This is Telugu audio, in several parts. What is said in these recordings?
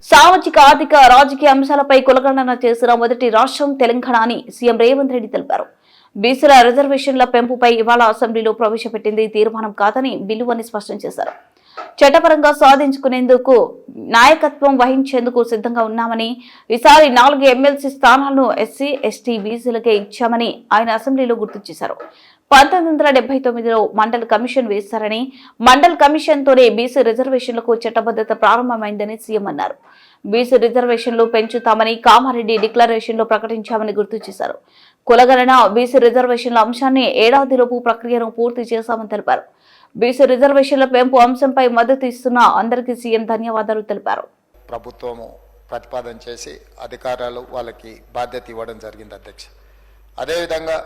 సామాజిక ఆర్థిక రాజకీయ అంశాలపై కులగణన చేసిన మొదటి రాష్ట్రం తెలంగాణ అని సీఎం రేవంత్ రెడ్డి తెలిపారు. బీసీల రిజర్వేషన్ల పెంపుపై ఇవాళ అసెంబ్లీలో ప్రవేశపెట్టింది తీర్మానం కాదని బిల్లు అని స్పష్టం చేశారు. చట్టపరంగా సాధించుకునేందుకు నాయకత్వం వహించేందుకు సిద్ధంగా ఉన్నామని, ఈసారి 4 ఎమ్మెల్సీ స్థానాలను ఎస్సీ, ఎస్టీ, బీసీలకే ఇచ్చామని ఆయన అసెంబ్లీలో గుర్తు చేశారు. 1979లో మండల్ కమిషన్ వేశారని, మండల్ కమిషన్తోనే బీసీ రిజర్వేషన్లకు చట్టబద్ధత ప్రారంభమైందని సీఎం అన్నారు. బీసీ రిజర్వేషన్లు పెంచుతామని కామారెడ్డి డిక్లరేషన్లో ప్రకటించామని గుర్తు చేశారు. కులగణన, బీసీ రిజర్వేషన్ల అంశాన్ని ఏడాదిలోపు ప్రక్రియను పూర్తి చేశామని తెలిపారు. బీసీ రిజర్వేషన్ల పెంపు అంశంపై మద్దతు ఇస్తున్న అందరికీ సీఎం ధన్యవాదాలు తెలిపారు. ప్రభుత్వము ప్రతిపాదన చేసి అధికారులు వాళ్ళకి బాధ్యత ఇవ్వడం జరిగింది అధ్యక్ష. అదేవిధంగా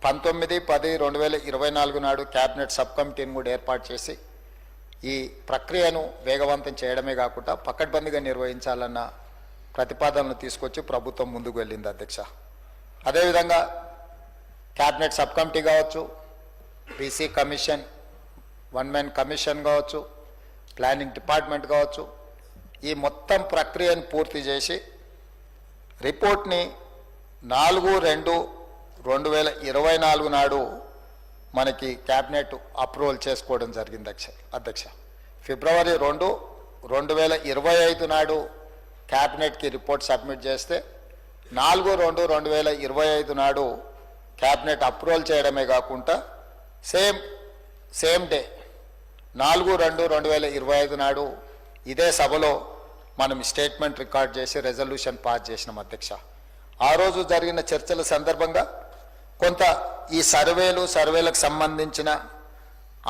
19/10/2024 నాడు క్యాబినెట్ సబ్ కమిటీని కూడా ఏర్పాటు చేసి ఈ ప్రక్రియను వేగవంతం చేయడమే కాకుండా పకడ్బందీగా నిర్వహించాలన్న ప్రతిపాదనలు తీసుకొచ్చి ప్రభుత్వం ముందుకు వెళ్ళింది అధ్యక్ష. అదేవిధంగా క్యాబినెట్ సబ్ కమిటీ కావచ్చు, బీసీ కమిషన్, 1 మ్యాన్ కమిషన్ కావచ్చు, ప్లానింగ్ డిపార్ట్మెంట్ కావచ్చు, ఈ మొత్తం ప్రక్రియను పూర్తి చేసి రిపోర్ట్ని 4/2/2024 నాడు మనకి క్యాబినెట్ అప్రూవల్ చేసుకోవడం జరిగింది అధ్యక్ష. ఫిబ్రవరి 2, 2025 నాడు క్యాబినెట్కి రిపోర్ట్ సబ్మిట్ చేస్తే 4/2/2025 నాడు క్యాబినెట్ అప్రూవల్ చేయడమే కాకుండా సేమ్ డే 4/2/2025 నాడు ఇదే సభలో మనం స్టేట్మెంట్ రికార్డ్ చేసి రెజల్యూషన్ పాస్ చేసినాం అధ్యక్ష. ఆ రోజు జరిగిన చర్చల సందర్భంగా కొంత ఈ సర్వేలకు సంబంధించిన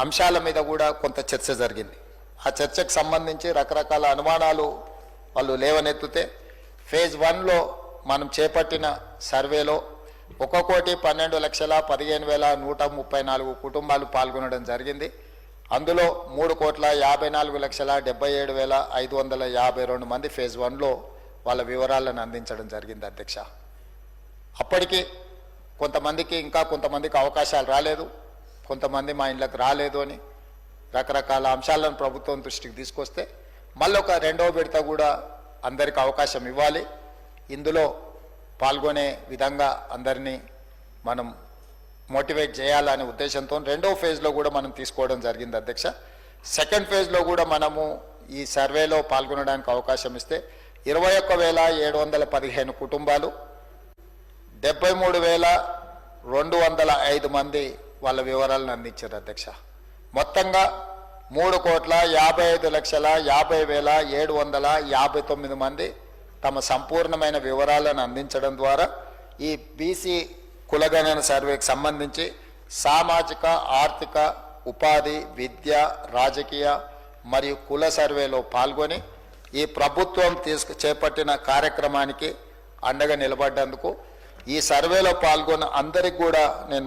అంశాల మీద కూడా కొంత చర్చ జరిగింది. ఆ చర్చకు సంబంధించి రకరకాల అనుమానాలు వాళ్ళు లేవనెత్తితే ఫేజ్ 1లో మనం చేపట్టిన సర్వేలో 1,12,15,134 కుటుంబాలు పాల్గొనడం జరిగింది. అందులో 3,54,77,552 మంది ఫేజ్ 1లో వాళ్ళ వివరాలను అందించడం జరిగింది అధ్యక్ష. అప్పటికి కొంతమందికి అవకాశాలు రాలేదు, కొంతమంది మా ఇళ్ళకి రాలేదు అని రకరకాల అంశాలను ప్రభుత్వం దృష్టికి తీసుకొస్తే మళ్ళీ ఒక 2వ విడత కూడా అందరికి అవకాశం ఇవ్వాలి, ఇందులో పాల్గొనే విధంగా అందరినీ మనం మోటివేట్ చేయాలనే ఉద్దేశంతో 2వ ఫేజ్లో కూడా మనం తీసుకోవడం జరిగింది అధ్యక్ష. సెకండ్ ఫేజ్లో కూడా మనము ఈ సర్వేలో పాల్గొనడానికి అవకాశం ఇస్తే 21,715 కుటుంబాలు, 73,205 మంది వాళ్ళ వివరాలను అందించారు అధ్యక్ష. మొత్తంగా 3,55,50,759 మంది తమ సంపూర్ణమైన వివరాలను అందించడం ద్వారా ఈ బీసీ కులగణన సర్వేకి సంబంధించి సామాజిక, ఆర్థిక, ఉపాధి, విద్య, రాజకీయ మరియు కుల సర్వేలో పాల్గొని ఈ ప్రభుత్వం చేపట్టిన కార్యక్రమానికి అండగా నిలబడ్డందుకు ఈ సర్వేలో పాల్గొన్న అందరికి కూడా నేను